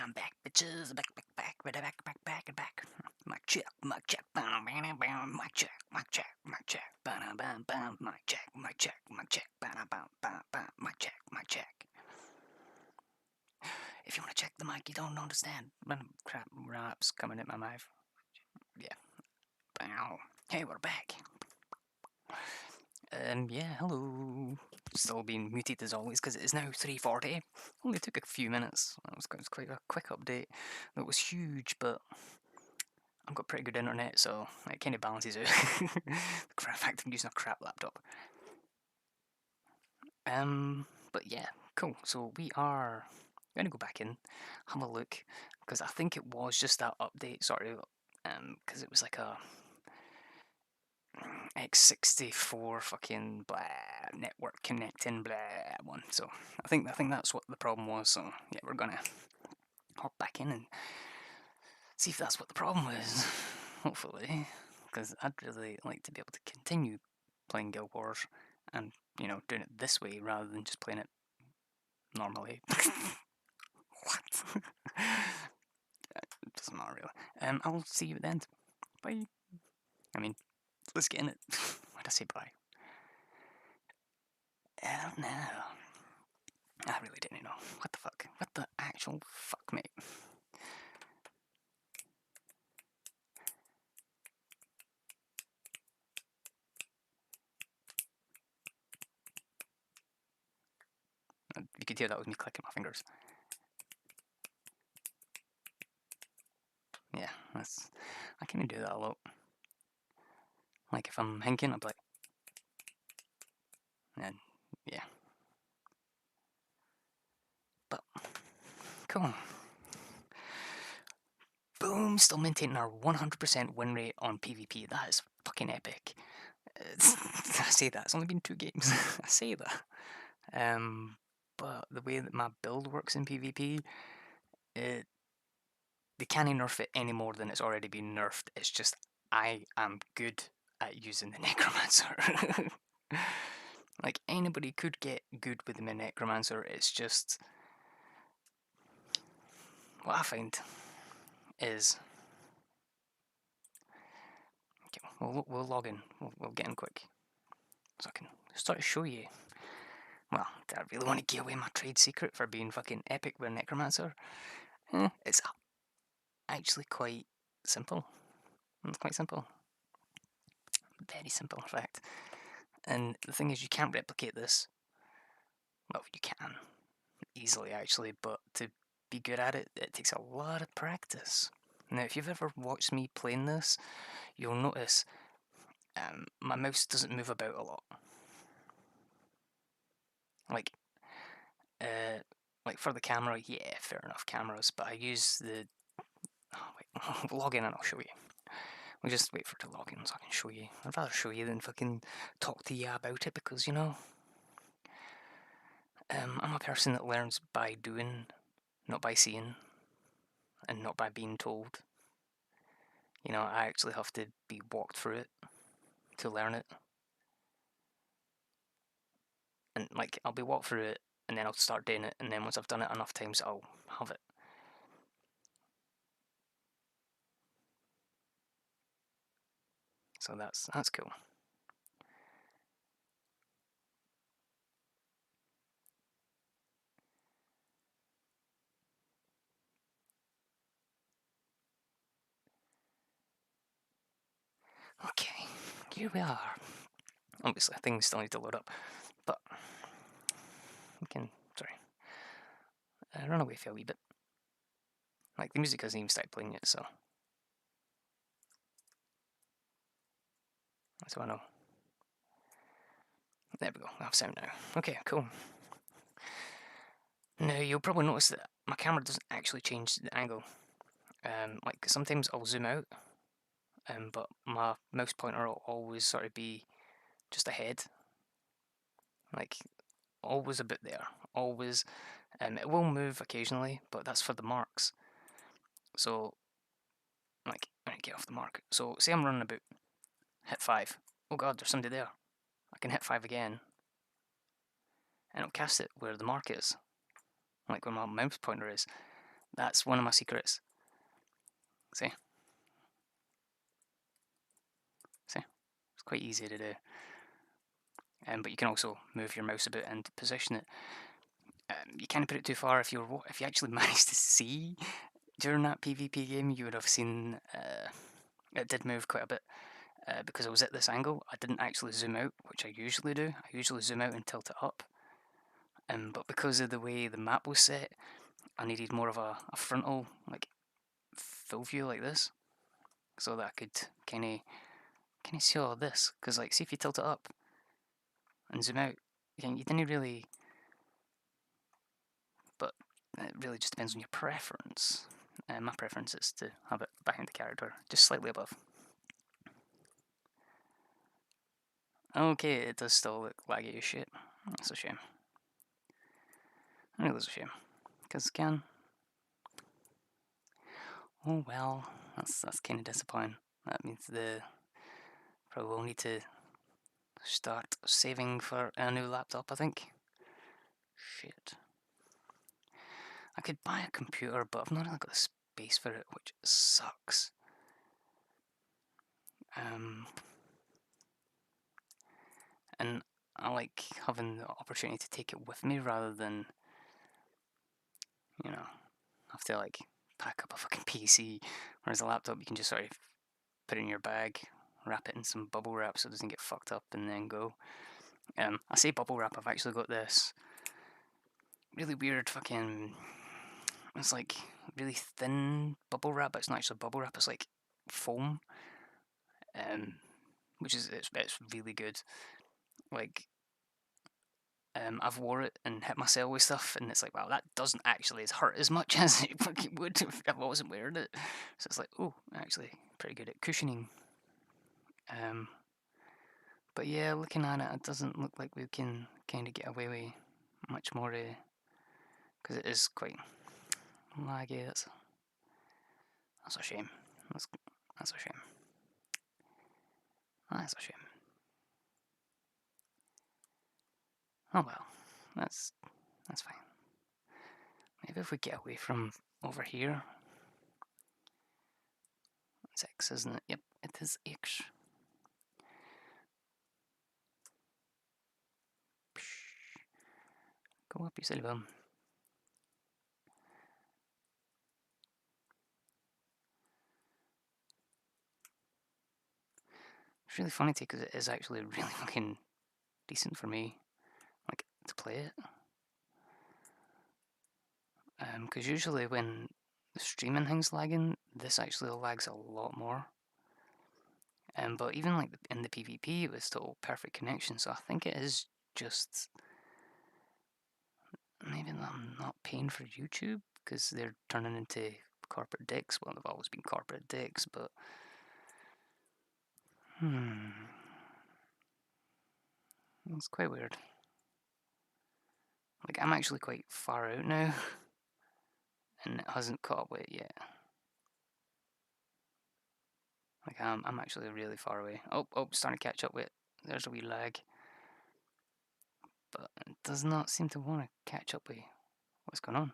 I'm back, bitches. Back, and back. Mic check, mic check. Mic check, mic check, mic check. Mic check, mic check, mic check. Mic check, mic check. If you want to check the mic, you don't understand. Crap, raps coming at my mouth. Yeah. Hey, we're back. Yeah, hello. Still being muted as always because it is now 3:40. Only took a few minutes. It was quite a quick update. It was huge, but I've got pretty good internet, so it kind of balances out. The fact I'm using a crap laptop. But yeah, cool. So we are going to go back in, have a look, because I think it was just that update, because it was like a x64 fucking blah network connecting blah one. So I think that's what the problem was. So yeah, we're gonna hop back in and see if that's what the problem was. Hopefully, because I'd really like to be able to continue playing Guild Wars and doing it this way rather than just playing it normally. What? It doesn't matter really. I'll see you at the end. Bye. I mean, let's get in it. Why'd I say bye? I don't know. I really didn't know. What the fuck? What the actual fuck, mate? You could hear that was me clicking my fingers. Yeah, I kind of do that a lot. Like if I'm hinking, I'm like, and yeah. But cool. Boom! Still maintaining our 100% win rate on PvP. That is fucking epic. I say that it's only been 2 games. I say that. But the way that my build works in PvP, they can't nerf it any more than it's already been nerfed. It's just I am good at using the Necromancer. Like anybody could get good with the Necromancer. It's just what I find is okay, we'll log in. We'll get in quick so I can start to show you. Well, do I really want to give away my trade secret for being fucking epic with Necromancer? It's actually quite simple. It's quite simple. Very simple, in fact. And the thing is, you can't replicate this. Well, you can. Easily, actually, but to be good at it, it takes a lot of practice. Now, if you've ever watched me playing this, you'll notice my mouse doesn't move about a lot. Like, for the camera, yeah, fair enough, cameras, but I use the... Oh, wait, log in and I'll show you. We'll just wait for it to log in so I can show you. I'd rather show you than fucking talk to you about it because, I'm a person that learns by doing, not by seeing, and not by being told. I actually have to be walked through it to learn it. And, I'll be walked through it, and then I'll start doing it, and then once I've done it enough times, I'll have it. So that's cool. Okay, here we are. Obviously, things still need to load up, but we can, sorry, run away for a wee bit. The music hasn't even started playing yet, so that's what I know. There we go, I have sound now. Okay, cool. Now, you'll probably notice that my camera doesn't actually change the angle. Sometimes I'll zoom out, but my mouse pointer will always sort of be just ahead. Always a bit there. Always. It will move occasionally, but that's for the marks. So, I get off the mark. So, say I'm running about, hit 5. Oh god, there's somebody there. I can hit 5 again, and it'll cast it where the mark is. Where my mouse pointer is. That's one of my secrets. See? See? It's quite easy to do. But you can also move your mouse a bit and position it. You can't put it too far. If you actually managed to see during that PvP game, you would have seen it did move quite a bit. Because I was at this angle, I didn't actually zoom out, which I usually do. I usually zoom out and tilt it up. But because of the way the map was set, I needed more of a frontal, like full view like this, so that I could kind of see all of this. Because like, see if you tilt it up and zoom out, you didn't really. But it really just depends on your preference. My preference is to have it behind the character, just slightly above. Okay, it does still look laggy as shit. That's a shame. It really is a shame. Because it can. Oh well, that's kind of disappointing. That means the probably will need to start saving for a new laptop, I think. Shit. I could buy a computer, but I've not really got the space for it, which sucks. And I like having the opportunity to take it with me rather than, you know, have to like pack up a fucking PC. Whereas a laptop, you can just sort of put it in your bag, wrap it in some bubble wrap so it doesn't get fucked up, and then go. I say bubble wrap. I've actually got this really weird fucking. It's like really thin bubble wrap, but it's not actually bubble wrap. It's like foam, which is it's really good. Like I've wore it and hit myself with stuff, and it's like, wow, that doesn't actually hurt as much as it fucking would if I wasn't wearing it. So it's like, oh, actually, pretty good at cushioning. But yeah, looking at it, it doesn't look like we can kind of get away with much more, because it is quite laggy. That's a shame. That's a shame. That's a shame. Oh well, that's fine. Maybe if we get away from over here. It's X, isn't it? Yep, it is X. Go up, you silly bum. It's really funny too, because it is actually really fucking decent for me, like, to play it. Because usually when the streaming thing's lagging, this actually lags a lot more. But even like in the PvP, it was still perfect connection. So I think it is just maybe I'm not paying for YouTube because they're turning into corporate dicks. Well, they've always been corporate dicks, but it's quite weird. Like, I'm actually quite far out now, and it hasn't caught up with it yet. Like, I'm actually really far away. Oh, starting to catch up with it. There's a wee lag. But it does not seem to want to catch up with what's going on.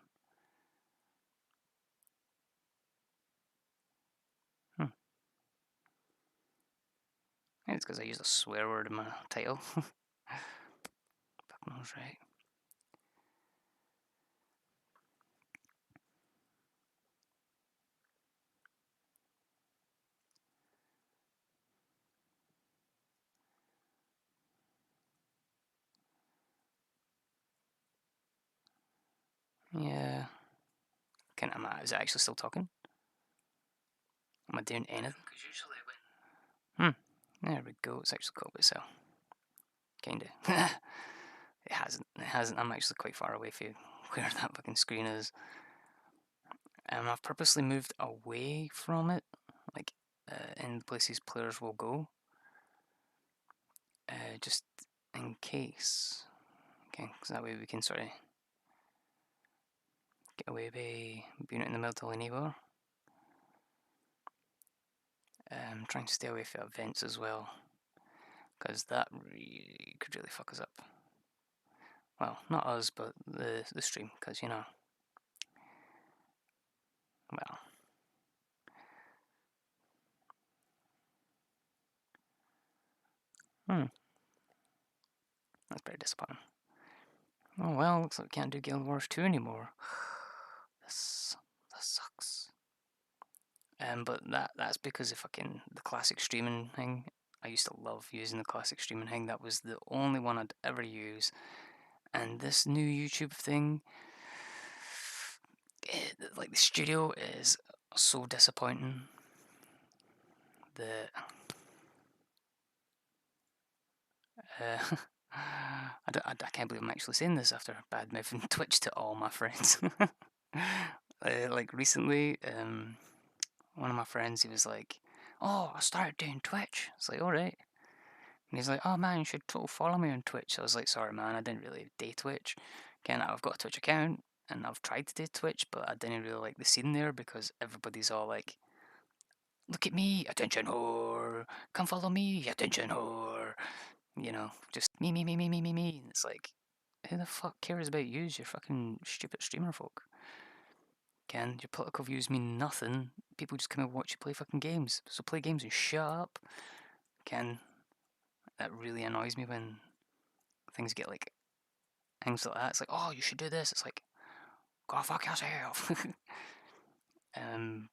Maybe it's because I used a swear word in my title. Fuck knows, right? Yeah. Is it actually still talking? Am I doing anything? There we go. It's actually called itself. Kinda. It hasn't. It hasn't. I'm actually quite far away from where that fucking screen is. I've purposely moved away from it, like in places players will go, just in case. Okay, because that way we can sort of get away by being out in the middle of anywhere. Trying to stay away from events as well, because that really could really fuck us up. Well, not us, but the stream, because you know. Well, that's pretty disappointing. Oh well, looks like we can't do Guild Wars 2 anymore. This that sucks. But that's because of fucking the classic streaming thing. I used to love using the classic streaming thing. That was the only one I'd ever use. And this new YouTube thing, like the studio is so disappointing. The I can't believe I'm actually saying this after bad mouthing Twitch to all my friends. Like recently, one of my friends, he was like, "Oh, I started doing Twitch." It's like, all right. And he's like, "Oh man, you should totally follow me on Twitch." I was like, "Sorry man, I didn't really do Twitch. Again, I've got a Twitch account and I've tried to do Twitch, but I didn't really like the scene there because everybody's all like, 'Look at me, attention whore. Come follow me, attention whore.' You know, just me. And it's like, who the fuck cares about you? You fucking stupid streamer folk. Ken, your political views mean nothing. People just come and watch you play fucking games. So play games and shut up. Ken, that really annoys me when things get like things like that. It's like, oh, you should do this. It's like, go fuck yourself.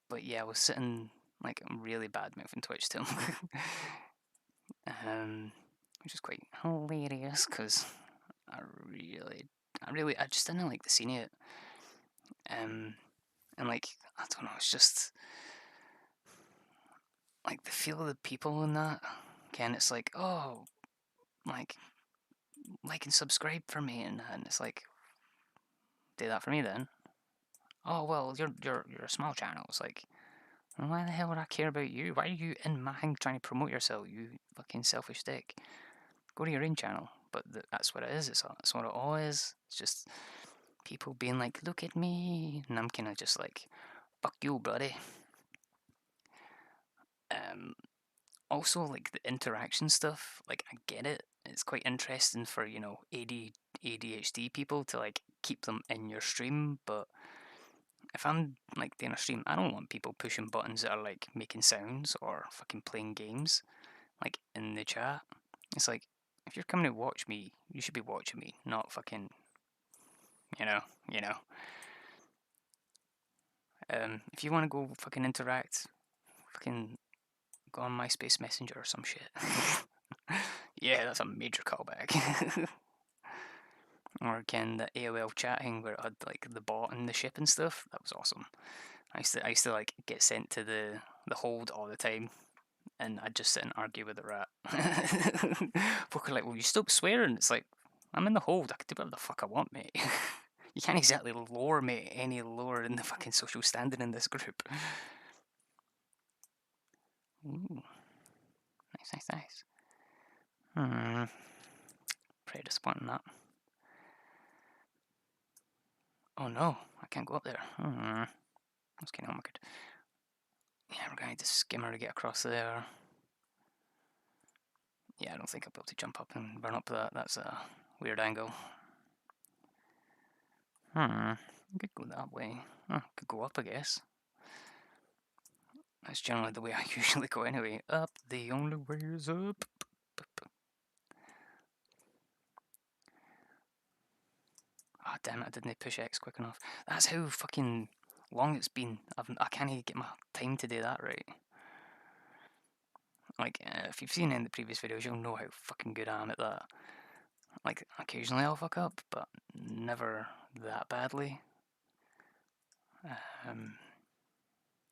But yeah, I was sitting like really bad mouthing Twitch to him, which is quite hilarious because I I just didn't like the scene of it. And like, I don't know, it's just like the feel of the people in that. Ken, it's like, oh, like and subscribe for me, and it's like, do that for me then. Oh well, you're a small channel. It's like, why the hell would I care about you? Why are you in my thing trying to promote yourself? You fucking selfish dick. Go to your own channel. But that's what it is. That's what it all is. It's just people being like, look at me, and I'm kind of just like, fuck you, buddy. Um, Also like the interaction stuff. Like I get it. It's quite interesting for ADHD people to like keep them in your stream, but if I'm like doing a stream, I don't want people pushing buttons that are like making sounds or fucking playing games like in the chat. It's like if you're coming to watch me, you should be watching me, not fucking you know, you know. If you want to go fucking interact, fucking go on MySpace Messenger or some shit. Yeah, that's a major callback. Or again, the AOL chatting where it had like the bot and the ship and stuff. That was awesome. I used to like get sent to the hold all the time, and I'd just sit and argue with the rat. Folk are like, "Well, you stop swearing." It's like, I'm in the hold. I can do whatever the fuck I want, mate. You can't exactly lower me any lower in the fucking social standing in this group. Ooh, nice. Hmm. Pretty disappointing that. Oh no, I can't go up there. That's kind of awkward. Yeah, we're going to skimmer to get across there. Yeah, I don't think I'll be able to jump up and burn up that. That's a weird angle. Could go that way. Could go up, I guess. That's generally the way I usually go anyway. Up, the only way is up. Ah, oh, damn it, I didn't push X quick enough. That's how fucking long it's been. I can't get my time to do that right. Like, if you've seen in the previous videos, you'll know how fucking good I am at that. Like, occasionally I'll fuck up, but never that badly.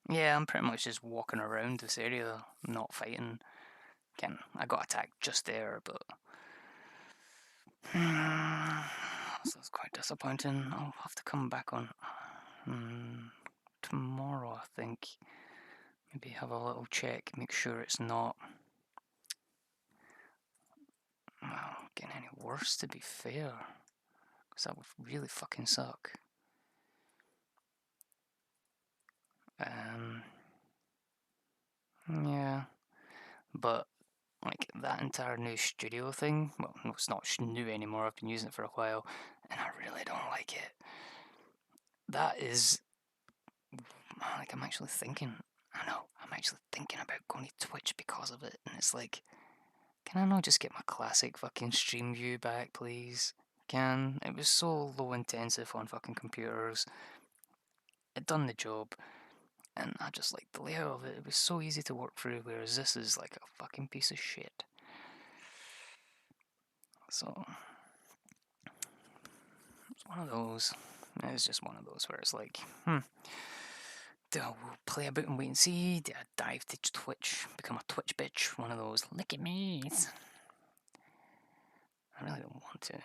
Yeah, I'm pretty much just walking around this area, not fighting. Again, I got attacked just there, but so that's quite disappointing. I'll have to come back on tomorrow, I think. Maybe have a little check, make sure it's not getting any worse, to be fair, because that would really fucking suck. Yeah, but like that entire new studio thing, well, no, it's not new anymore, I've been using it for a while, and I really don't like it. That is like I'm actually thinking. I know I'm actually thinking about going to Twitch because of it, and it's like, can I not just get my classic fucking stream view back, please? It was so low intensive on fucking computers. It done the job, and I just like the layout of it. It was so easy to work through, whereas this is like a fucking piece of shit. So it's one of those. It's just one of those where it's like, do I play a bit and wait and see? Do I dive to Twitch, become a Twitch bitch? One of those, look at me. I really don't want to.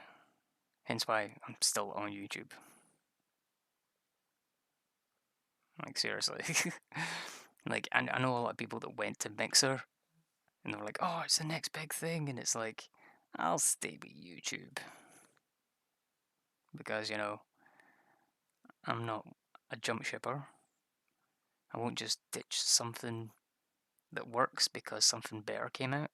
Hence why I'm still on YouTube. Like, seriously. Like, I know a lot of people that went to Mixer and they were like, oh, it's the next big thing. And it's like, I'll stay with YouTube. Because, I'm not a jump shipper. I won't just ditch something that works because something better came out.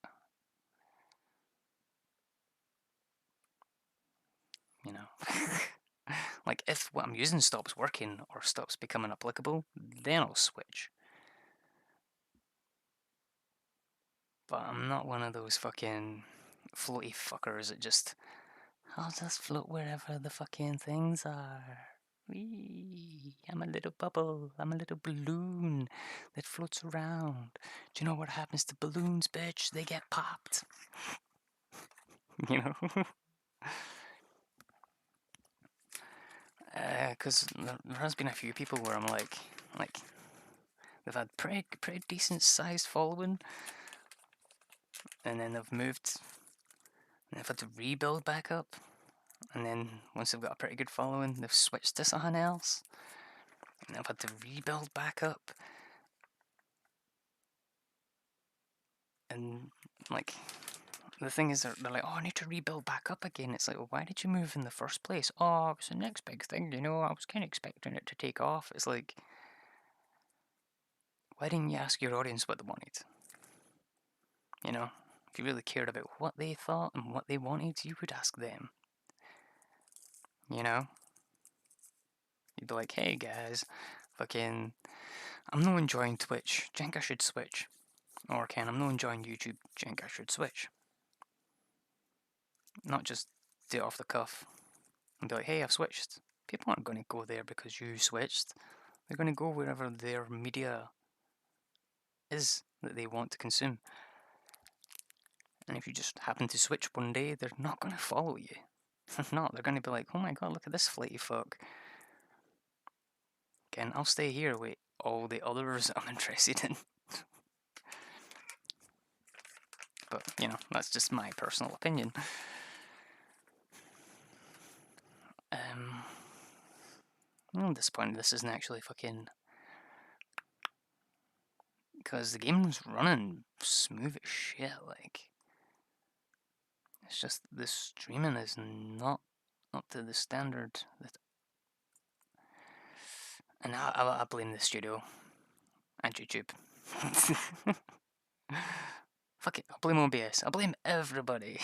You know? Like, if what I'm using stops working or stops becoming applicable, then I'll switch. But I'm not one of those fucking floaty fuckers that just, I'll just float wherever the fucking things are. Wee, I'm a little bubble, I'm a little balloon that floats around. Do you know what happens to balloons, bitch? They get popped. You know? Because there has been a few people where I'm like, they've had pretty decent sized following, and then they've moved, and they've had to rebuild back up, and then once they've got a pretty good following, they've switched to something else, and they've had to rebuild back up, and like, the thing is, they're like, oh, I need to rebuild back up again. It's like, well, why did you move in the first place? Oh, it was the next big thing, I was kind of expecting it to take off. It's like, why didn't you ask your audience what they wanted? If you really cared about what they thought and what they wanted, you would ask them. You'd be like, hey guys, fucking, I'm not enjoying Twitch, think I should switch. Or Ken, I'm not enjoying YouTube, think I should switch. Not just do it off the cuff and be like, hey, I've switched. People aren't going to go there because you switched. They're going to go wherever their media is that they want to consume. And if you just happen to switch one day, they're not going to follow you. They're not. They're going to be like, oh my god, look at this flighty fuck. Again, I'll stay here with all the others I'm interested in. But, that's just my personal opinion. I'm disappointed this isn't actually fucking... Because the game's running smooth as shit, like... It's just the streaming is not up to the standard that... And I blame the studio and YouTube. Fuck it, I'll blame OBS. I'll blame everybody.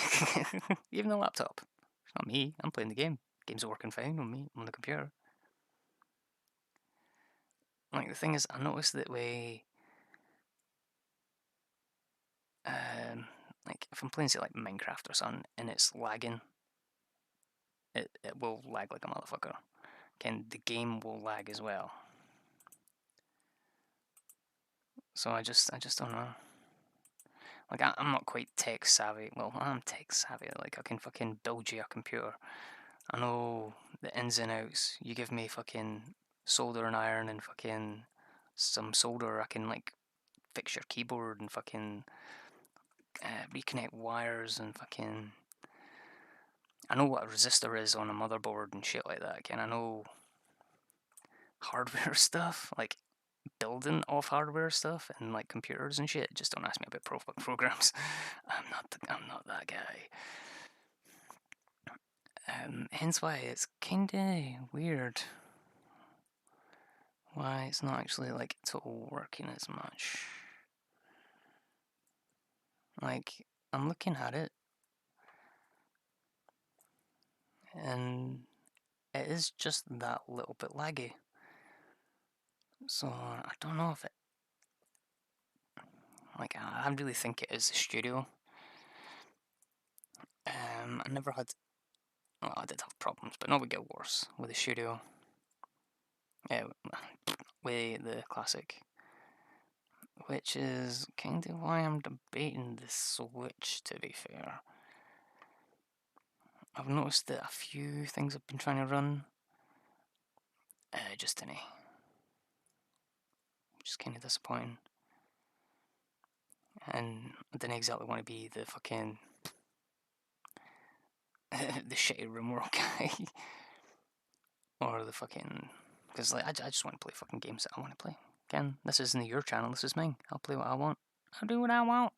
Even the laptop. It's not me, I'm playing the game. Game's working fine on me, on the computer. Like, the thing is, I noticed that like, if I'm playing, say, like, Minecraft or something, and it's lagging, it will lag like a motherfucker. The game will lag as well. So I just don't know. Like, I'm not quite tech savvy. Well, I'm tech savvy. Like, I can fucking build you a computer. I know the ins and outs. You give me fucking solder and iron and fucking some solder, I can, like, fix your keyboard and fucking reconnect wires and fucking... I know what a resistor is on a motherboard and shit like that. I know hardware stuff, like building off hardware stuff and like computers and shit. Just don't ask me about programs. I'm not that guy. Hence why it's kinda weird why it's not actually like total working as much. Like, I'm looking at it and it is just that little bit laggy. So I don't know if it, like, I really think it is the studio. I never had, well, I did have problems, but not would get worse with the studio. With the classic, which is kind of why I'm debating the Switch, to be fair. I've noticed that a few things I've been trying to run just didn't, which is kind of disappointing. And I didn't exactly want to be the fucking the shitty RimWorld guy, or the fucking, because like I just want to play fucking games that I want to play. Again, this isn't your channel. This is mine. I'll play what I want. I'll do what I want.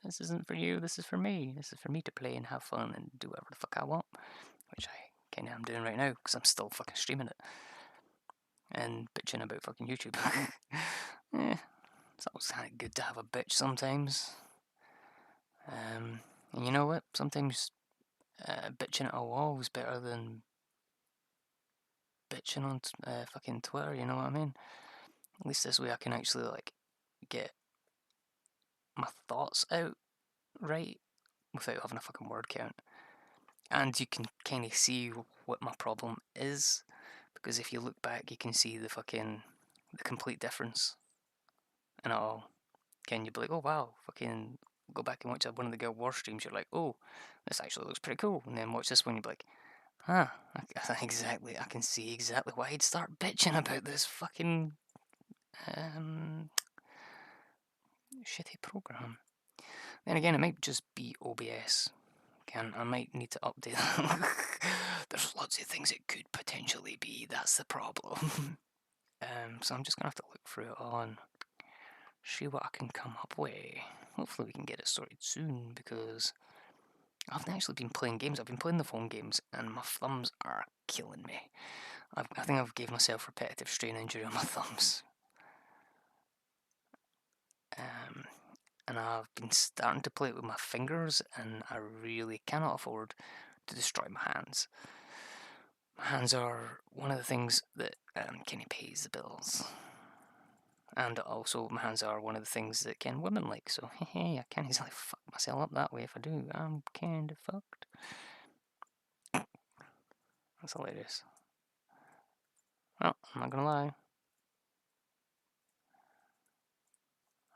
This isn't for you. This is for me. This is for me to play and have fun and do whatever the fuck I want, which I kind of am doing right now because I'm still fucking streaming it and bitching about fucking YouTube. Yeah, it's always kind of good to have a bitch sometimes. And you know what? Sometimes bitching at a wall is better than bitching on fucking Twitter. You know what I mean? At least this way I can actually like get my thoughts out right without having a fucking word count. And you can kind of see what my problem is, because if you look back, you can see the complete difference in it all. Can you be like, oh wow, fucking go back and watch one of the Guild Wars streams? You're like, oh, this actually looks pretty cool. And then watch this one, you'd be like, huh, exactly. I can see exactly why he'd start bitching about this fucking shitty program. Then again, it might just be OBS. I might need to update. There's lots of things it could potentially be. That's the problem. So I'm just gonna have to look through it all and see what I can come up with. Hopefully we can get it sorted soon, because I haven't actually been playing games. I've been playing the phone games and my thumbs are killing me. I think I've gave myself repetitive strain injury on my thumbs. And I've been starting to play it with my fingers, and I really cannot afford to destroy my hands. My hands are one of the things that kind of pays the bills. And also, my hands are one of the things that women like, so hey, I can't easily fuck myself up that way. If I do, I'm kind of fucked. That's hilarious. Well, I'm not gonna lie.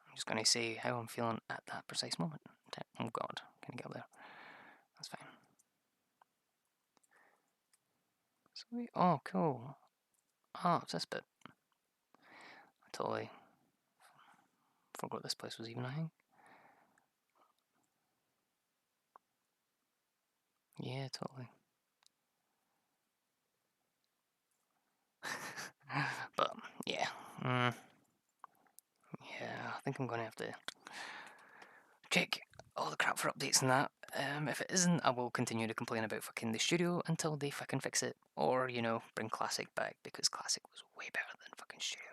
I'm just gonna say how I'm feeling at that precise moment. Oh god, can I get up there? That's fine. Sweet. Oh, cool. Oh, it's this bit. I totally forgot this place was even a thing. Yeah, totally. But, yeah. Yeah, I think I'm gonna have to check all the crap for updates and that. If it isn't, I will continue to complain about fucking the studio until they fucking fix it. Or, bring Classic back, because Classic was way better than fucking studio.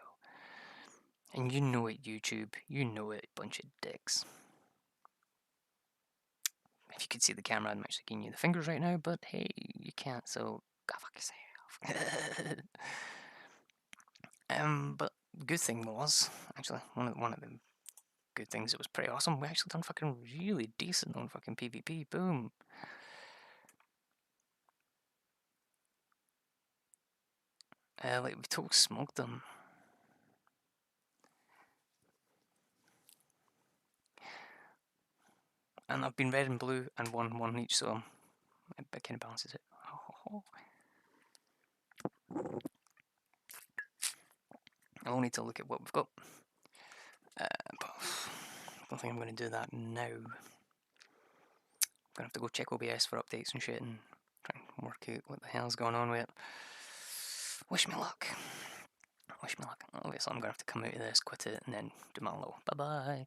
And you know it, YouTube. You know it, bunch of dicks. If you could see the camera, I'm actually giving you the fingers right now, but hey, you can't, so go fuck yourself. But good thing was, actually, one of the good things that was pretty awesome, we actually done fucking really decent on fucking PvP. Boom. Like, we total smoked them. And I've been red and blue and one each, so it kind of balances it. I'll need to look at what we've got. But I don't think I'm going to do that now. I'm going to have to go check OBS for updates and shit and try and work out what the hell's going on with it. Wish me luck. Wish me luck. Obviously, I'm going to have to come out of this, quit it, and then do my little bye-bye.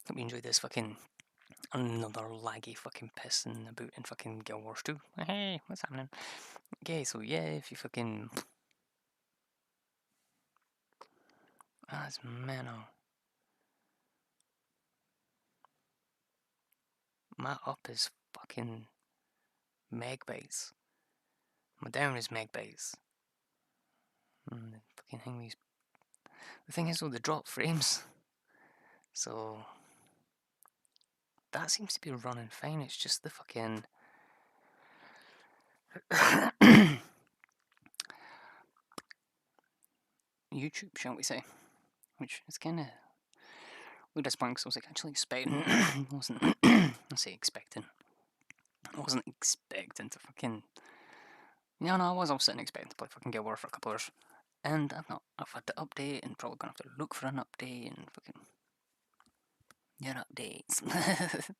Hope you enjoyed this fucking another laggy fucking pissing about in fucking Guild Wars 2. Hey, what's happening? Okay, so yeah, if you fucking... That's mental. My up is fucking megabytes. My down is megabytes. Fucking hang these The thing is, though, they drop frames, so that seems to be running fine. It's just the fucking YouTube, shall we say, which is kind of weird disappointing because I was like actually expecting, wasn't I say expecting, I wasn't expecting to fucking, yeah, no, I was sitting expecting to play fucking Guild War for a couple hours, and I've had to update and probably gonna have to look for an update and fucking get updates.